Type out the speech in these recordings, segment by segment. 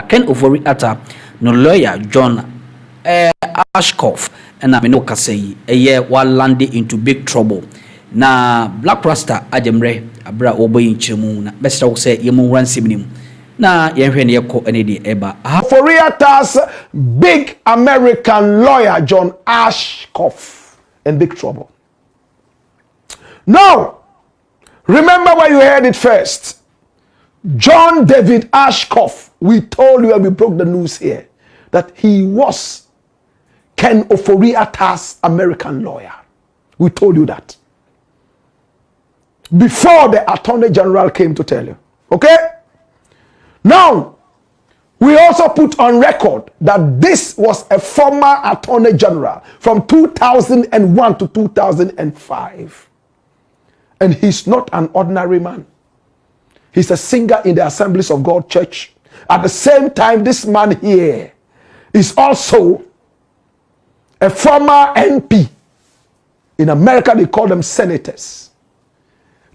Ken Ofori Atta no lawyer John Ashkoff and I no kasei wa landed into big trouble. Na Black Rasta ajemre abra oboyin chemu na best wo say yemu ransimnim na yenhwe ne yeko ene de eba Ofori Atta's big American lawyer John Ashkoff in big trouble. Now, remember where you heard it first. John David Ashkoff, we told you and we broke the news here that he was Ken Ofori Atta's American lawyer. We told you that before the Attorney General came to tell you. Okay? Now, we also put on record that this was a former Attorney General from 2001 to 2005. And he's not an ordinary man. He's a singer in the Assemblies of God Church. At the same time, this man here is also a former MP. In America, they call them senators.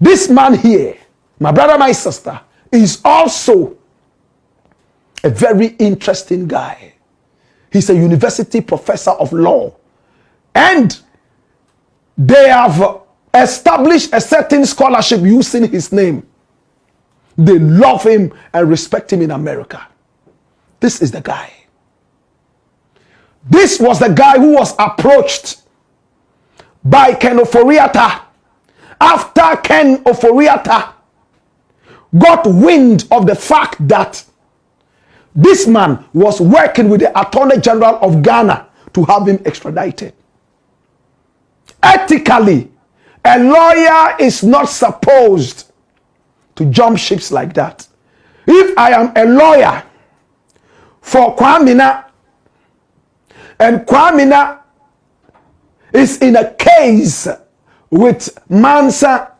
This man here, my brother, my sister, is also a very interesting guy. He's a university professor of law. And they have established a certain scholarship using his name. They love him and respect him in America. This is the guy. This was the guy who was approached by Ken Ofori Atta after Ken Ofori Atta got wind of the fact that this man was working with the Attorney General of Ghana to have him extradited. Ethically, a lawyer is not supposed to jump ships like that. If I am a lawyer for Kwamina and Kwamina is in a case with Mansa,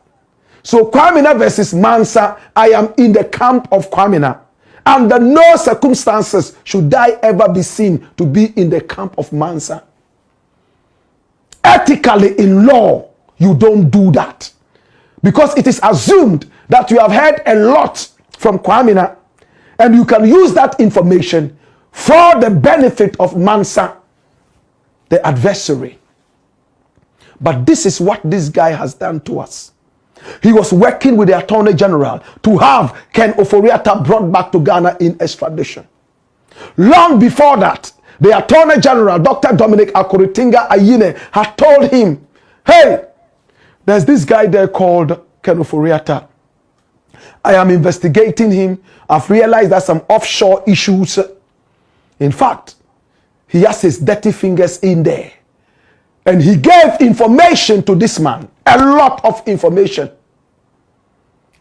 so Kwamina versus Mansa, I am in the camp of Kwamina. Under no circumstances should I ever be seen to be in the camp of Mansa. Ethically in law, you don't do that. Because it is assumed that you have heard a lot from Kwamina and you can use that information for the benefit of Mansa, the adversary. But this is what this guy has done to us. He was working with the Attorney General to have Ken Ofori Atta brought back to Ghana in extradition. Long before that, the Attorney General, Dr. Dominic Akuritinga Ayine, had told him, hey, there's this guy there called Ken Ofori Atta. I am investigating him. I've realized there's some offshore issues. In fact, he has his dirty fingers in there. And he gave information to this man, a lot of information.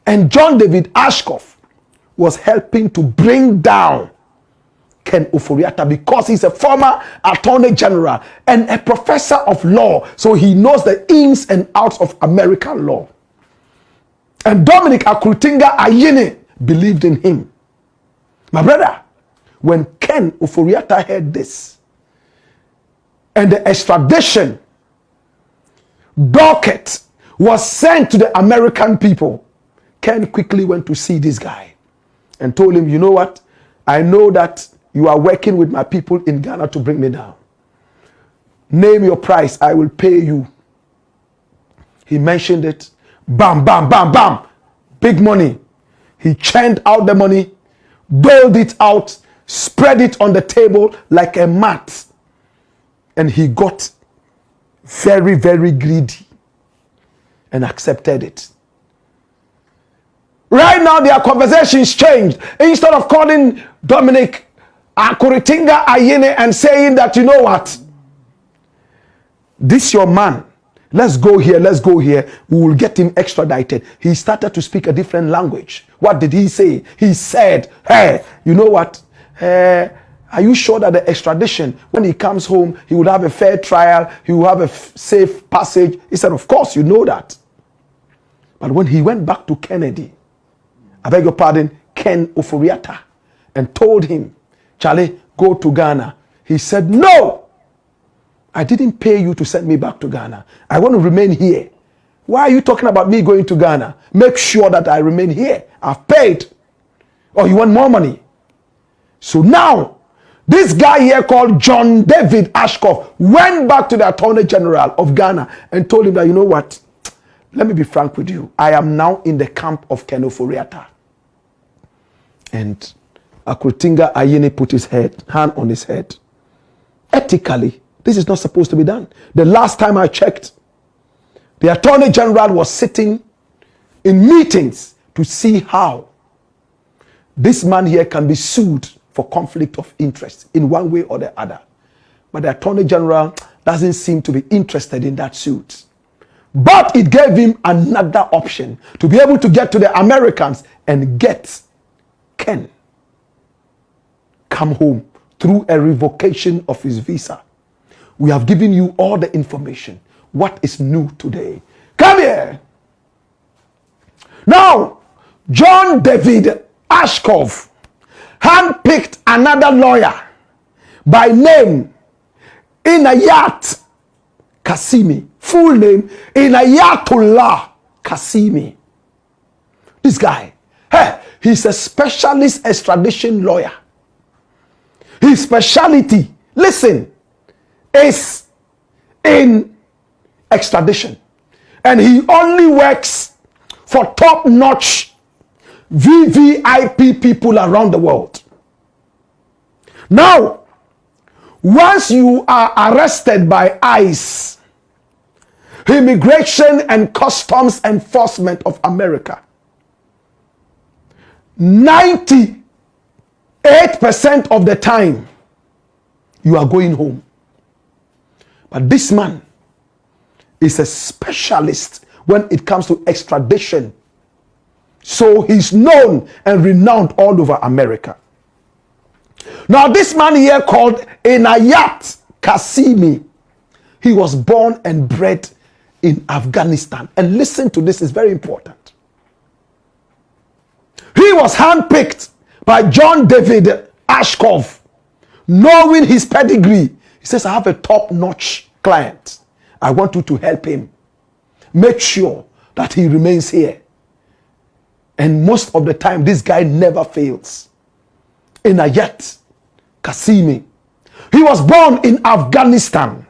And John David Ashkoff was helping to bring down Ken Ofori Atta because he's a former Attorney General and a professor of law. So he knows the ins and outs of American law. And Dominic Akuritinga Ayine believed in him. My brother, when Ken Ofori Atta heard this, and the extradition docket was sent to the American people, Ken quickly went to see this guy and told him, you know what? I know that you are working with my people in Ghana to bring me down. Name your price, I will pay you. He mentioned it. Bam, bam, bam, bam. Big money. He churned out the money, doled it out, spread it on the table like a mat. And he got very, very greedy and accepted it. Right now, their conversations changed. Instead of calling Dominic Akuritinga Ayine and saying that, you know what? This your man. Let's go here, let's go here. We will get him extradited. He started to speak a different language. What did he say? He said, hey, you know what? Are you sure that the extradition, when he comes home, he will have a fair trial, he will have a safe passage? He said, of course, you know that. But when he went back to Kennedy, I beg your pardon, Ken Ofori Atta, and told him, Charlie, go to Ghana. He said, no, I didn't pay you to send me back to Ghana. I want to remain here. Why are you talking about me going to Ghana? Make sure that I remain here. I've paid. Oh, you want more money? So now, this guy here called John David Ashcroft went back to the Attorney General of Ghana and told him that, you know what, let me be frank with you. I am now in the camp of Ken Ofori Atta. And Akrotinga Ayene put his hand on his head. Ethically, this is not supposed to be done. The last time I checked, the Attorney General was sitting in meetings to see how this man here can be sued for conflict of interest in one way or the other. But the Attorney General doesn't seem to be interested in that suit. But it gave him another option to be able to get to the Americans and get Ken come home through a revocation of his visa. We have given you all the information. What is new today? Come here. Now, John David Ashcroft handpicked another lawyer by name Inayat Kasimi. Full name Inayatullah Kasimi. This guy, hey, he's a specialist extradition lawyer. His specialty, listen, is in extradition. And he only works for top-notch VVIP people around the world. Now, once you are arrested by ICE, Immigration and Customs Enforcement of America, 98% of the time, you are going home. But this man is a specialist when it comes to extradition. So he's known and renowned all over America. Now this man here called Inayat Kasimi, he was born and bred in Afghanistan. And listen to this, it's very important. He was handpicked by John David Ashcroft, knowing his pedigree. He says, I have a top-notch client. I want you to help him. Make sure that he remains here. And most of the time, this guy never fails. Inayat Kasimi. He was born in Afghanistan.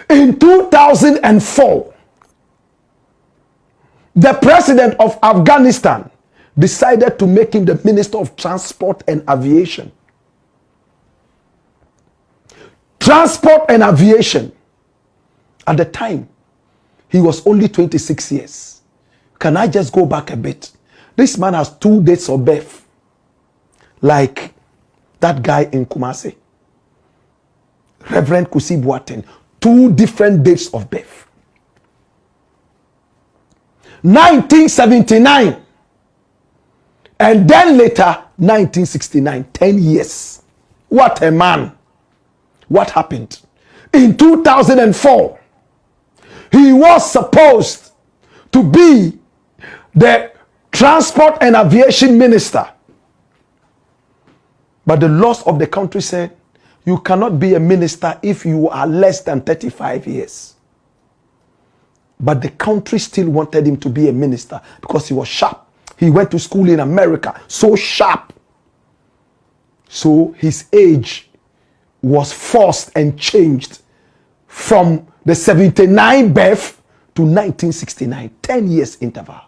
In 2004, the president of Afghanistan decided to make him the Minister of Transport and Aviation. Transport and Aviation. At the time, he was only 26 years. Can I just go back a bit? This man has 2 dates of birth. Like that guy in Kumasi. Reverend Kusi Boateng. 2 different dates of birth. 1979. And then later, 1969. 10 years. What a man. What happened? In 2004, he was supposed to be the Transport and Aviation Minister. But the laws of the country said, you cannot be a minister if you are less than 35 years. But the country still wanted him to be a minister because he was sharp. He went to school in America, so sharp. So his age was forced and changed from the 79 birth to 1969, 10 years interval.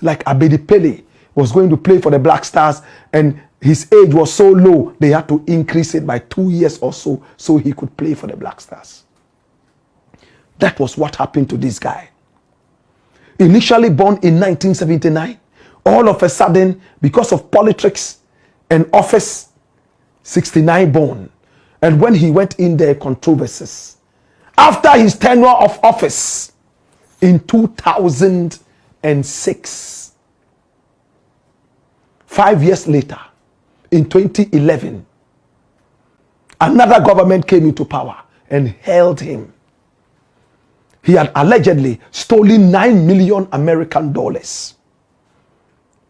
Like Abedi Pele was going to play for the Black Stars and his age was so low, they had to increase it by 2 years or so, so he could play for the Black Stars. That was what happened to this guy. Initially born in 1979, all of a sudden, because of politics and office, 69 born. And when he went in there, controversies. After his tenure of office in 2006, 5 years later, in 2011, another government came into power and held him. He had allegedly stolen $9 million American dollars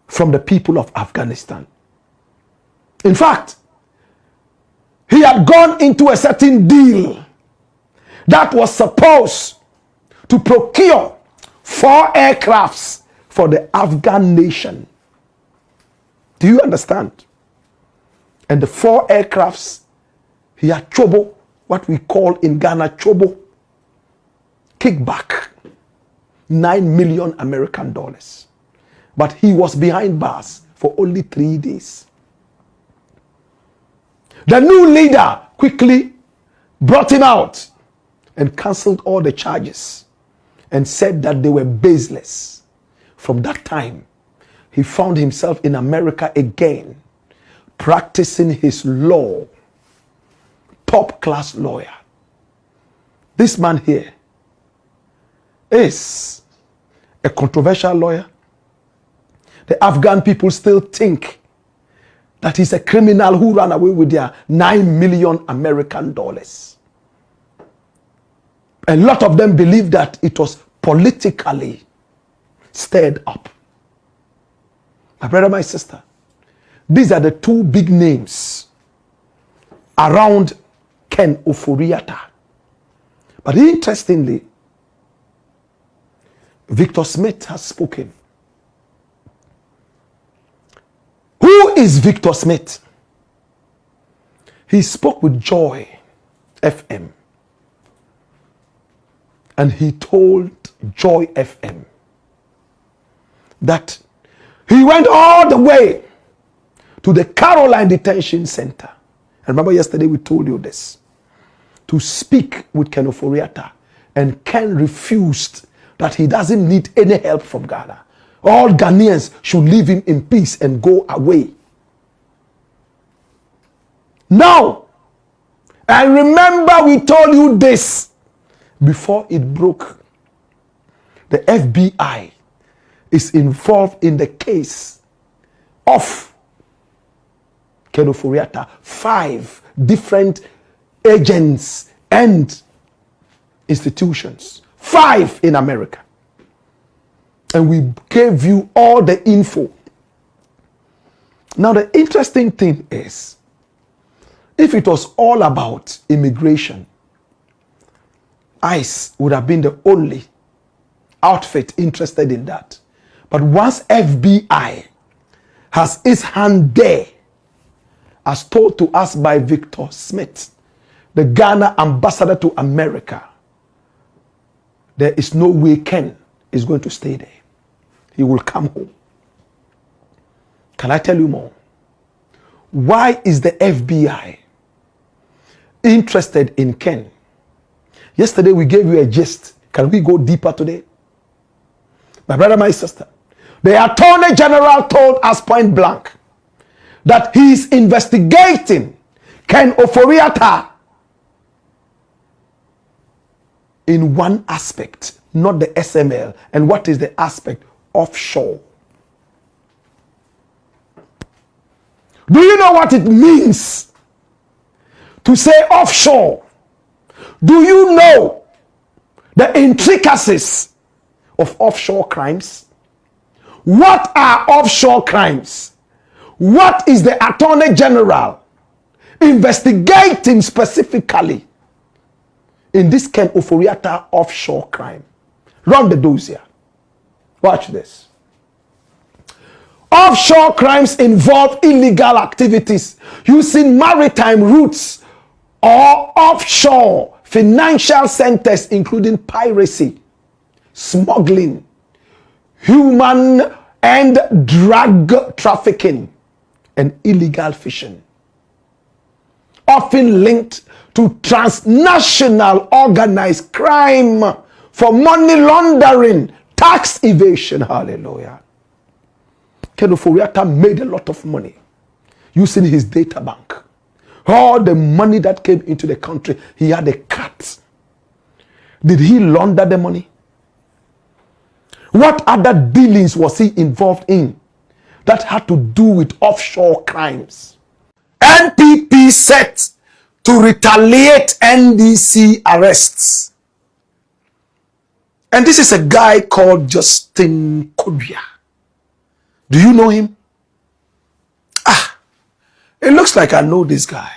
from the people of Afghanistan. In fact, he had gone into a certain deal that was supposed to procure 4 aircrafts for the Afghan nation. Do you understand? And the 4 aircrafts, he had chobo, what we call in Ghana chobo, kickback, 9 million American dollars. But he was behind bars for only 3 days. The new leader quickly brought him out and cancelled all the charges and said that they were baseless. From that time, he found himself in America again, practicing his law. Top class lawyer. This man here is a controversial lawyer. The Afghan people still think that he's a criminal who ran away with their 9 million American dollars. A lot of them believe that it was politically stirred up. My brother, my sister, these are the 2 big names around Ken Ofori Atta. But interestingly, Victor Smith has spoken. Who is Victor Smith? He spoke with Joy FM. And he told Joy FM that he went all the way to the Caroline Detention Center. And remember yesterday we told you this. To speak with Ken Ofori Atta. And Ken refused that he doesn't need any help from Ghana. All Ghanaians should leave him in peace and go away. Now, and remember we told you this before it broke. The FBI is involved in the case of Ken Ofori Atta. 5 different agents and institutions. 5 in America. And we gave you all the info. Now the interesting thing is, if it was all about immigration, ICE would have been the only outfit interested in that. But once FBI has its hand there, as told to us by Victor Smith, the Ghana ambassador to America, there is no way Ken is going to stay there. He will come home. Can I tell you more? Why is the FBI interested in Ken? Yesterday we gave you a gist. Can we go deeper today? My brother, my sister, the Attorney General told us point blank that he is investigating Ken Ofori Atta in one aspect, not the SML. And what is the aspect? Offshore. Do you know what it means to say offshore? Do you know the intricacies of offshore crimes? What are offshore crimes? What is the Attorney General investigating specifically in this Ken Ofori Atta offshore crime? Run the dossier. Watch this. Offshore crimes involve illegal activities using maritime routes or offshore financial centers, including piracy, smuggling, human and drug trafficking, and illegal fishing, often linked to transnational organized crime for money laundering, tax evasion. Hallelujah. Ken Ofori Atta made a lot of money using his data bank. All the money that came into the country, he had a cut. Did he launder the money? What other dealings was he involved in that had to do with offshore crimes? NPP set to retaliate NDC arrests. And this is a guy called Justin Kodua. Do you know him? It looks like I know this guy.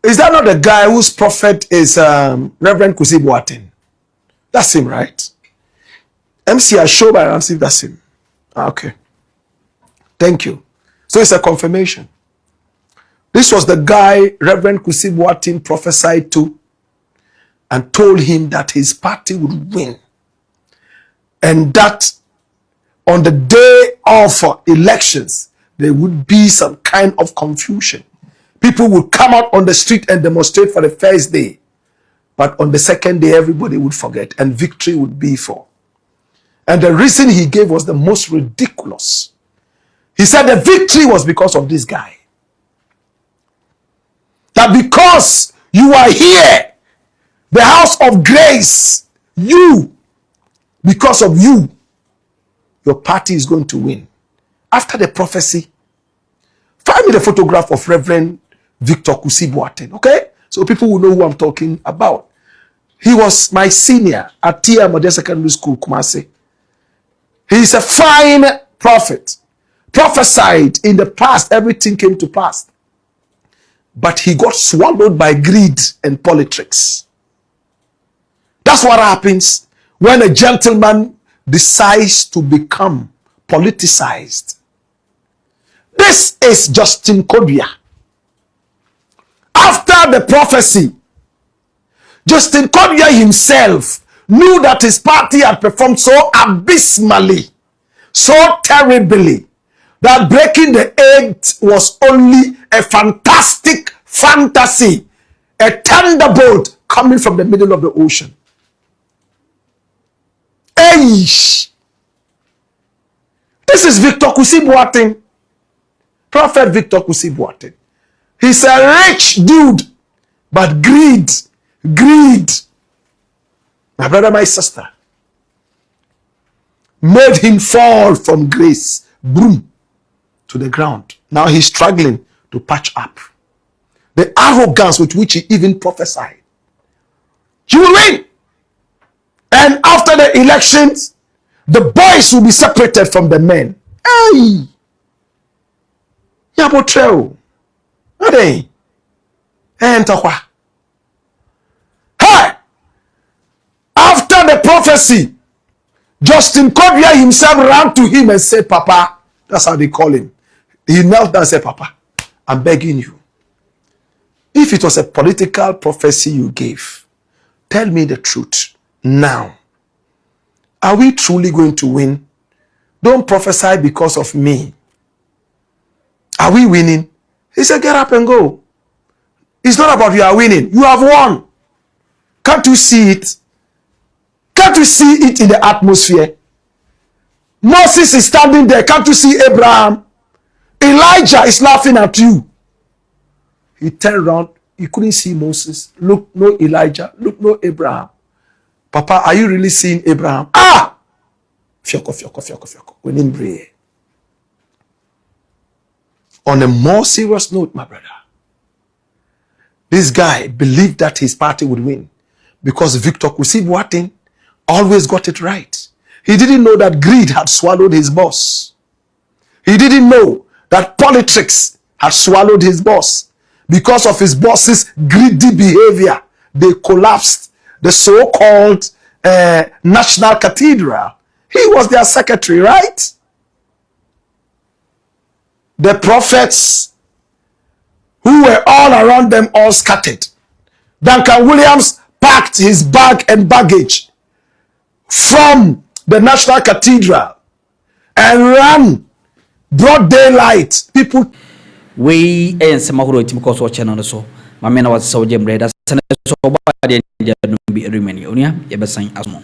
Is that not the guy whose prophet is Reverend Kusi Boateng? That's him, right? MC Ashoba, and see if that's him. Okay. Thank you. So it's a confirmation. This was the guy Reverend Kwesi Boateng prophesied to and told him that his party would win. And that on the day of elections, there would be some kind of confusion. People would come out on the street and demonstrate for the first day. But on the second day, everybody would forget and victory would be for. And the reason he gave was the most ridiculous. He said the victory was because of this guy. That because you are here, the house of grace, because of you, your party is going to win. After the prophecy, find me the photograph of Reverend Victor Kwesi Boateng, okay? So people will know who I'm talking about. He was my senior at Tia Modern Secondary School, Kumasi. He's a fine prophet. Prophesied in the past, everything came to pass. But he got swallowed by greed and politics. That's what happens when a gentleman decides to become politicized. This is Justin Kodua. After the prophecy, Justin Kodua himself knew that his party had performed so abysmally, so terribly, that breaking the eight was only a fantastic fantasy, a thunderbolt coming from the middle of the ocean. Eish! This is Victor Kwesi Boateng, Prophet Victor Kwesi Boateng. He's a rich dude, but greed. My brother, my sister, made him fall from grace, boom, to the ground. Now he's struggling to patch up. The arrogance with which he even prophesied. You will win. And after the elections, the boys will be separated from the men. Hey! Yabotreo. Hey! Entokwa. Hey! After the prophecy, Justin Kodua himself ran to him and said, Papa, that's how they call him. He knelt down and said, Papa, I'm begging you. If it was a political prophecy you gave, tell me the truth now. Are we truly going to win? Don't prophesy because of me. Are we winning? He said, get up and go. It's not about you are winning. You have won. Can't you see it? Can't you see it in the atmosphere? Moses is standing there. Can't you see Abraham? Elijah is laughing at you. He turned around. He couldn't see Moses. Look, no Elijah. Look, no Abraham. Papa, are you really seeing Abraham? Ah! Fioko. We didn't pray. On a more serious note, my brother, this guy believed that his party would win because Victor Kwesi Boateng always got it right. He didn't know that greed had swallowed his boss. He didn't know that politics had swallowed his boss. Because of his boss's greedy behavior, they collapsed the so-called National Cathedral. He was their secretary, right? The prophets who were all around them all scattered. Duncan Williams packed his bag and baggage from the National Cathedral and ran broad daylight. People we and some of the because watching on the so my man was so jam read as so bad and be remaining. Onia, Ebersign Asmo.